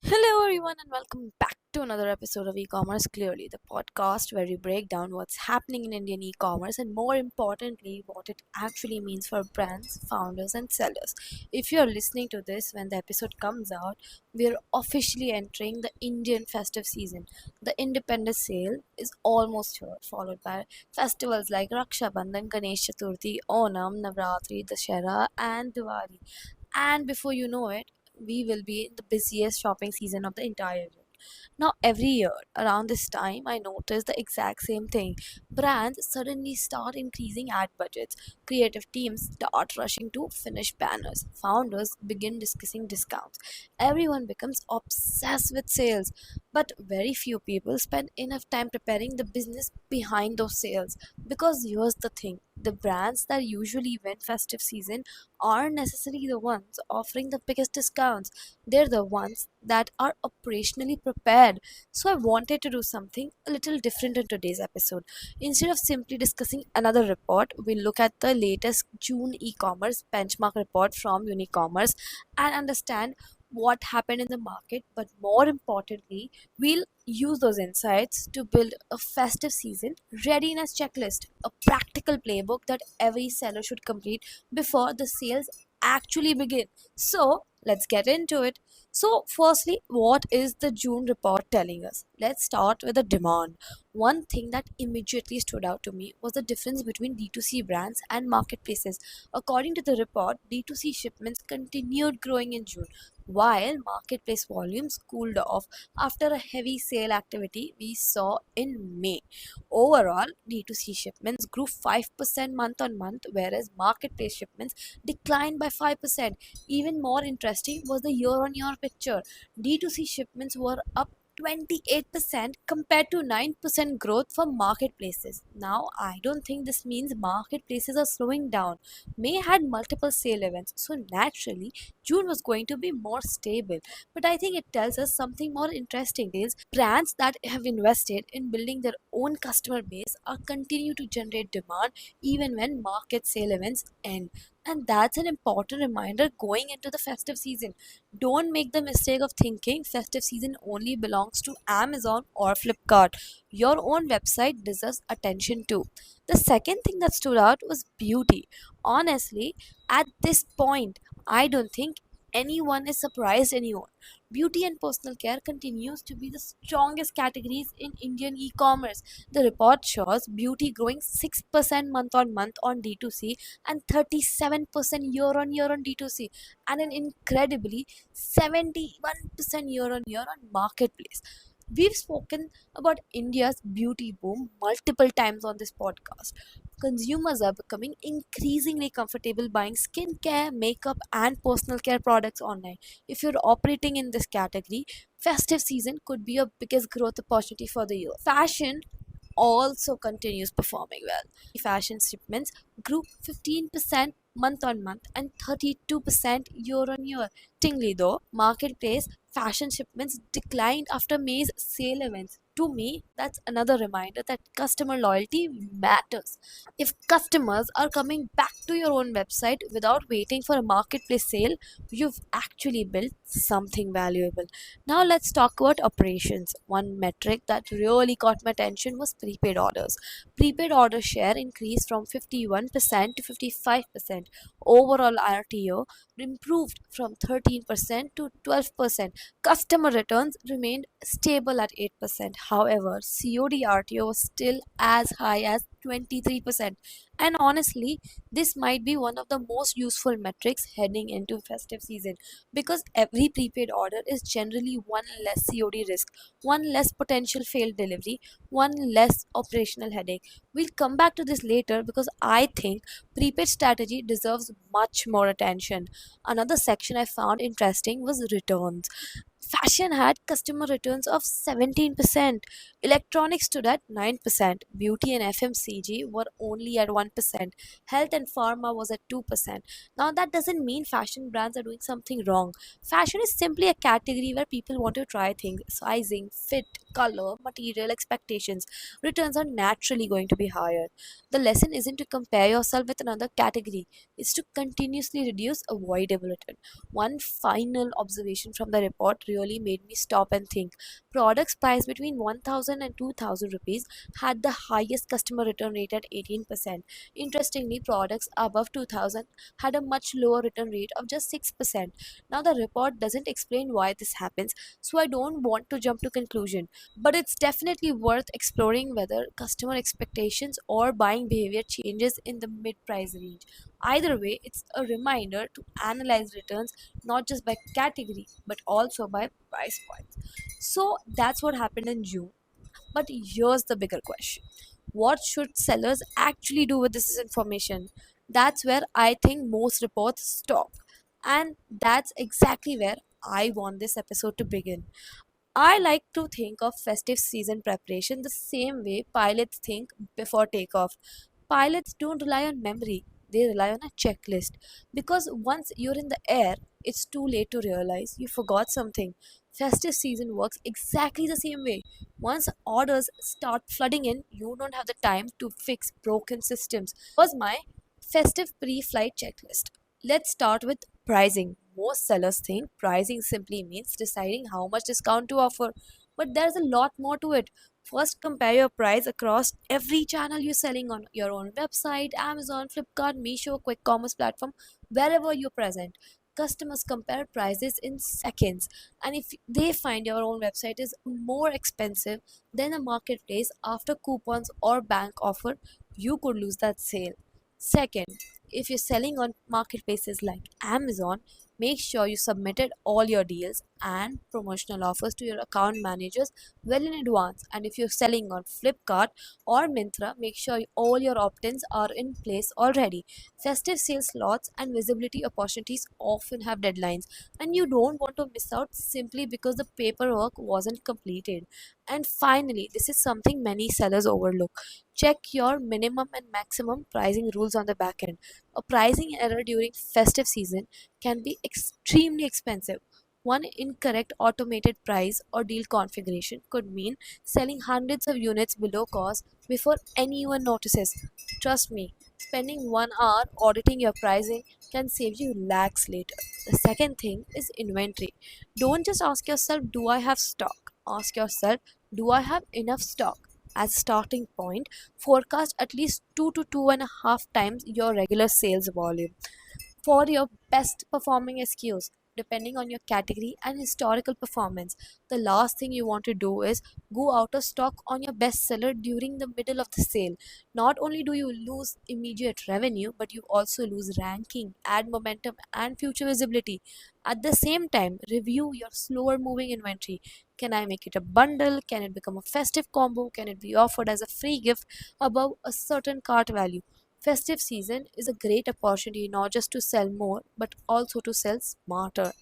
Hello, everyone, and welcome back to another episode of E-commerce Clearly, the podcast where we break down what's happening in Indian e-commerce and, more importantly, what it actually means for brands, founders, and sellers. If you're listening to this when the episode comes out, we're officially entering the Indian festive season. The Independence Sale is almost here, followed by festivals like Raksha Bandhan, Ganesh Chaturthi, Onam, Navratri, Dashera, and Diwali. And before you know it, we will be in the busiest shopping season of the entire year. Now, every year around this time, I notice the exact same thing. Brands suddenly start increasing ad budgets, creative teams start rushing to finish banners, founders begin discussing discounts. Everyone becomes obsessed with sales, but very few people spend enough time preparing the business behind those sales. Because here's the thing, the brands that usually win festive season aren't necessarily the ones offering the biggest discounts. They're the ones that are operationally prepared. So I wanted to do something a little different in today's episode. Instead of simply discussing another report, we'll look at the latest June e-commerce benchmark report from Unicommerce and understand what happened in the market, but more importantly, we'll use those insights to build a festive season readiness checklist, a practical playbook that every seller should complete before the sales actually begin. So, let's get into it. So, firstly, what is the June report telling us? Let's start with the demand. One thing that immediately stood out to me was the difference between D2C brands and marketplaces. According to the report, D2C shipments continued growing in June, while marketplace volumes cooled off after a heavy sale activity we saw in May. Overall, D2C shipments grew 5% month on month, whereas marketplace shipments declined by 5%. Even more interesting was the year on year picture. D2C shipments were up 28% compared to 9% growth for marketplaces. Now, I don't think this means marketplaces are slowing down. May had multiple sale events, so naturally, June was going to be more stable. But I think it tells us something more interesting is brands that have invested in building their own customer base are continue to generate demand even when market sale events end. And that's an important reminder going into the festive season. Don't make the mistake of thinking festive season only belongs to Amazon or Flipkart. Your own website deserves attention too. The second thing that stood out was beauty. Honestly, at this point, I don't think anyone is surprised anyone. Beauty and personal care continues to be the strongest categories in Indian e-commerce. The report shows beauty growing 6% month on month on D2C and 37% year on year on D2C and an incredibly 71% year on year on marketplace. We've spoken about India's beauty boom multiple times on this podcast. Consumers are becoming increasingly comfortable buying skincare, makeup, and personal care products online. If you're operating in this category, festive season could be your biggest growth opportunity for the year. Fashion also continues performing well. Fashion shipments grew 15% month on month and 32% year on year. Interestingly, though, marketplace fashion shipments declined after May's sale events. To me, that's another reminder that customer loyalty matters. If customers are coming back to your own website without waiting for a marketplace sale, you've actually built something valuable. Now let's talk about operations. One metric that really caught my attention was prepaid orders. Prepaid order share increased from 51% to 55%. Overall RTO improved from 13% to 12%. Customer returns remained stable at 8%. However, COD RTO was still as high as 23%. And honestly, this might be one of the most useful metrics heading into festive season because every prepaid order is generally one less COD risk, one less potential failed delivery, one less operational headache. We'll come back to this later because I think prepaid strategy deserves much more attention. Another section I found interesting was returns. Fashion had customer returns of 17%. Electronics stood at 9%. Beauty and FMCG were only at 1%. Health and pharma was at 2%. Now, that doesn't mean fashion brands are doing something wrong. Fashion is simply a category where people want to try things, sizing, fit, color, material, expectations, returns are naturally going to be higher. The lesson isn't to compare yourself with another category, it's to continuously reduce avoidable return. One final observation from the report really made me stop and think. Products priced between 1000 and 2000 rupees had the highest customer return rate at 18%. Interestingly, products above 2000 had a much lower return rate of just 6%. Now, the report doesn't explain why this happens, so I don't want to jump to conclusion. But it's definitely worth exploring whether customer expectations or buying behavior changes in the mid price range. Either way, it's a reminder to analyze returns not just by category but also by price points. So that's what happened in June. But here's the bigger question: what should sellers actually do with this information? That's where I think most reports stop. And that's exactly where I want this episode to begin. I like to think of festive season preparation the same way pilots think before takeoff. Pilots don't rely on memory, they rely on a checklist. Because once you're in the air, it's too late to realize you forgot something. Festive season works exactly the same way. Once orders start flooding in, you don't have the time to fix broken systems. Was my festive pre flight checklist. Let's start with pricing. Most sellers think pricing simply means deciding how much discount to offer, but there's a lot more to it. First, compare your price across every channel you're selling on: your own website, Amazon, Flipkart, Meesho, quick commerce platform, wherever you're present. Customers compare prices in seconds, and if they find your own website is more expensive than a marketplace after coupons or bank offer, you could lose that sale. Second, if you're selling on marketplaces like Amazon, make sure you submitted all your deals and promotional offers to your account managers well in advance. And if you're selling on Flipkart or Myntra, make sure all your opt-ins are in place already. Festive sales slots and visibility opportunities often have deadlines, and you don't want to miss out simply because the paperwork wasn't completed. And finally, this is something many sellers overlook: check your minimum and maximum pricing rules on the back end. A pricing error during festive season can be extremely expensive. One incorrect automated price or deal configuration could mean selling hundreds of units below cost before anyone notices. Trust me, spending 1 hour auditing your pricing can save you lakhs later. The second thing is inventory. Don't just ask yourself, do I have stock? Ask yourself, do I have enough stock? As a starting point, forecast at least 2 to 2.5 times your regular sales volume for your best performing SKUs, depending on your category and historical performance. The last thing you want to do is go out of stock on your bestseller during the middle of the sale. Not only do you lose immediate revenue, but you also lose ranking, ad momentum, and future visibility. At the same time, review your slower moving inventory. Can I make it a bundle? Can it become a festive combo? Can it be offered as a free gift above a certain cart value? Festive season is a great opportunity not just to sell more but also to sell smarter.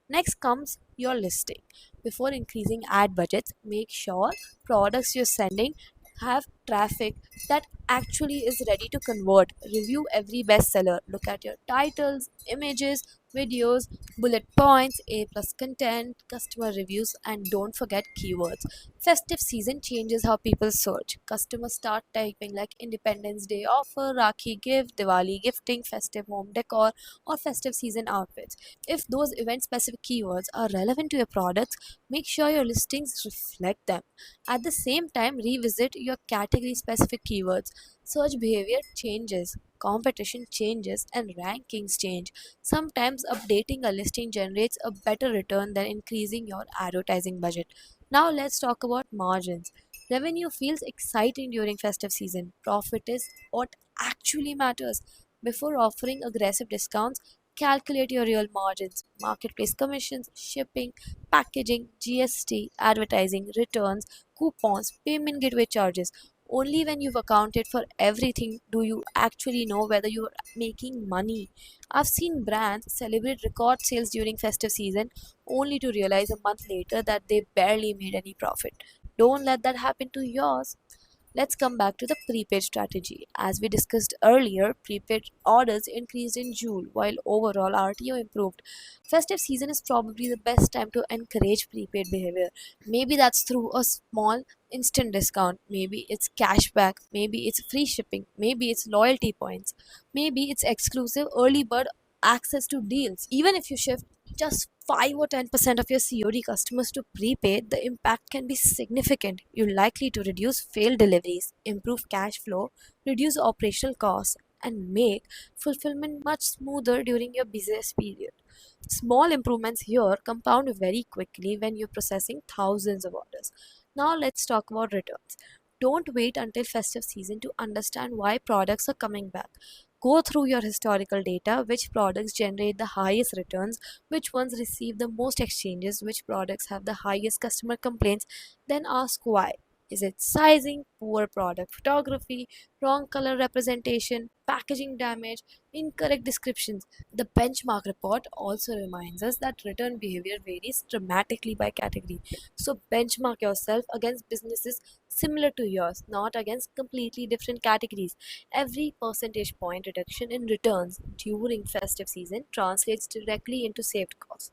Next comes your listing. Before increasing ad budgets, make sure products you're sending have traffic that actually is ready to convert. Review every bestseller. Look at your titles, images, videos, bullet points, A plus content, customer reviews, and don't forget keywords. Festive season changes how people search. Customers start typing like Independence Day offer, Rakhi gift, Diwali gifting, festive home decor, or festive season outfits. If those event specific keywords are relevant to your products, make sure your listings reflect them. At the same time, revisit your category specific keywords. Search behavior changes, competition changes, and rankings change. Sometimes updating a listing generates a better return than increasing your advertising budget. Now let's talk about margins. Revenue feels exciting during festive season. Profit is what actually matters. Before offering aggressive discounts, calculate your real margins: marketplace commissions, shipping, packaging, GST, advertising, returns, coupons, payment gateway charges. Only when you've accounted for everything do you actually know whether you're making money. I've seen brands celebrate record sales during festive season only to realize a month later that they barely made any profit. Don't let that happen to yours. Let's come back to the prepaid strategy. As we discussed earlier, prepaid orders increased in June while overall RTO improved. Festive season is probably the best time to encourage prepaid behavior. Maybe that's through a small instant discount, maybe it's cashback, maybe it's free shipping, maybe it's loyalty points, maybe it's exclusive early bird access to deals. Even if you shift just 5 or 10% of your COD customers to prepaid, the impact can be significant. You're likely to reduce failed deliveries, improve cash flow, reduce operational costs, and make fulfillment much smoother during your busiest period. Small improvements here compound very quickly when you're processing thousands of orders. Now let's talk about returns. Don't wait until festive season to understand why products are coming back. Go through your historical data, which products generate the highest returns, which ones receive the most exchanges, which products have the highest customer complaints, then ask why. Is it sizing, poor product photography, wrong color representation, packaging damage, incorrect descriptions? The benchmark report also reminds us that return behavior varies dramatically by category. So benchmark yourself against businesses similar to yours, not against completely different categories. Every percentage point reduction in returns during festive season translates directly into saved costs.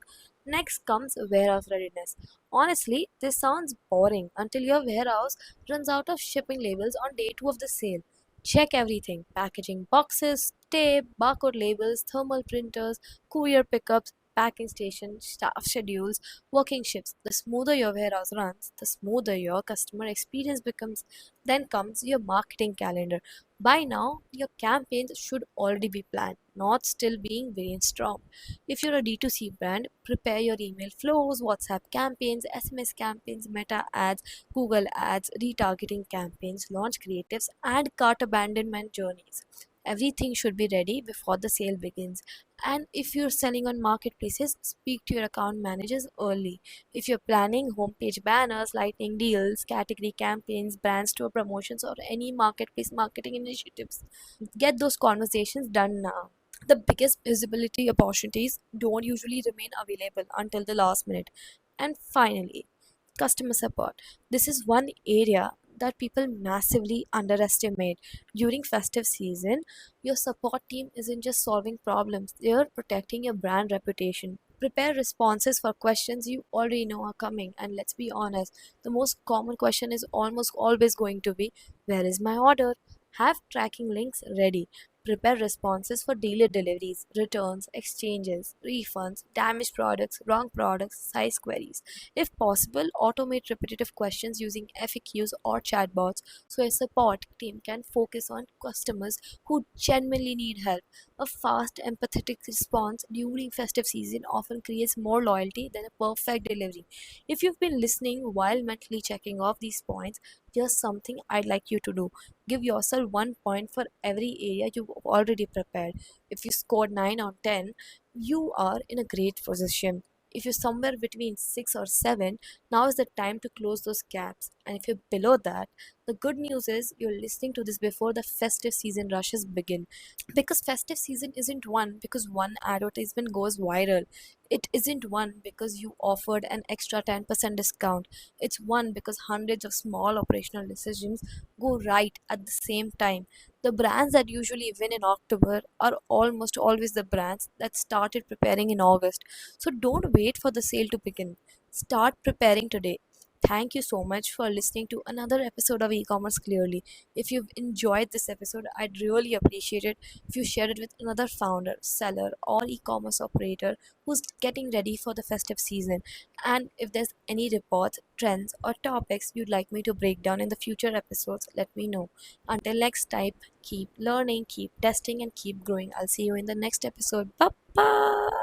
Next comes warehouse readiness. Honestly, this sounds boring until your warehouse runs out of shipping labels on day 2 of the sale. Check everything: packaging boxes, tape, barcode labels, thermal printers, courier pickups, packing station, staff schedules, working shifts. The smoother your warehouse runs, the smoother your customer experience becomes. Then comes your marketing calendar. By now, your campaigns should already be planned, not still being brainstormed. If you're a D2C brand, prepare your email flows, WhatsApp campaigns, SMS campaigns, meta ads, Google ads, retargeting campaigns, launch creatives, and cart abandonment journeys. Everything should be ready before the sale begins. And if you're selling on marketplaces, speak to your account managers early. If you're planning homepage banners, lightning deals, category campaigns, brand store promotions, or any marketplace marketing initiatives, get those conversations done now. The biggest visibility opportunities don't usually remain available until the last minute. And finally, customer support. This is one area that people massively underestimate. During festive season, your support team isn't just solving problems, they're protecting your brand reputation. Prepare responses for questions you already know are coming. And let's be honest, the most common question is almost always going to be, where is my order? Have tracking links ready. Prepare responses for delayed deliveries, returns, exchanges, refunds, damaged products, wrong products, size queries. If possible, automate repetitive questions using FAQs or chatbots so a support team can focus on customers who genuinely need help. A fast, empathetic response during festive season often creates more loyalty than a perfect delivery. If you've been listening while mentally checking off these points, here's something I'd like you to do. Give yourself 1 point for every area you've already prepared. If you scored 9 on 10, you are in a great position. If you're somewhere between 6 or 7, now is the time to close those gaps. And if you're below that, the good news is you're listening to this before the festive season rushes begin. Because festive season isn't one because one advertisement goes viral. It isn't one because you offered an extra 10% discount. It's one because hundreds of small operational decisions go right at the same time. The brands that usually win in October are almost always the brands that started preparing in August. So don't wait for the sale to begin. Start preparing today. Thank you so much for listening to another episode of E-commerce Clearly. If you've enjoyed this episode, I'd really appreciate it if you share it with another founder, seller, or e-commerce operator who's getting ready for the festive season. And if there's any reports, trends, or topics you'd like me to break down in the future episodes, let me know. Until next time, keep learning, keep testing, and keep growing. I'll see you in the next episode. Bye bye.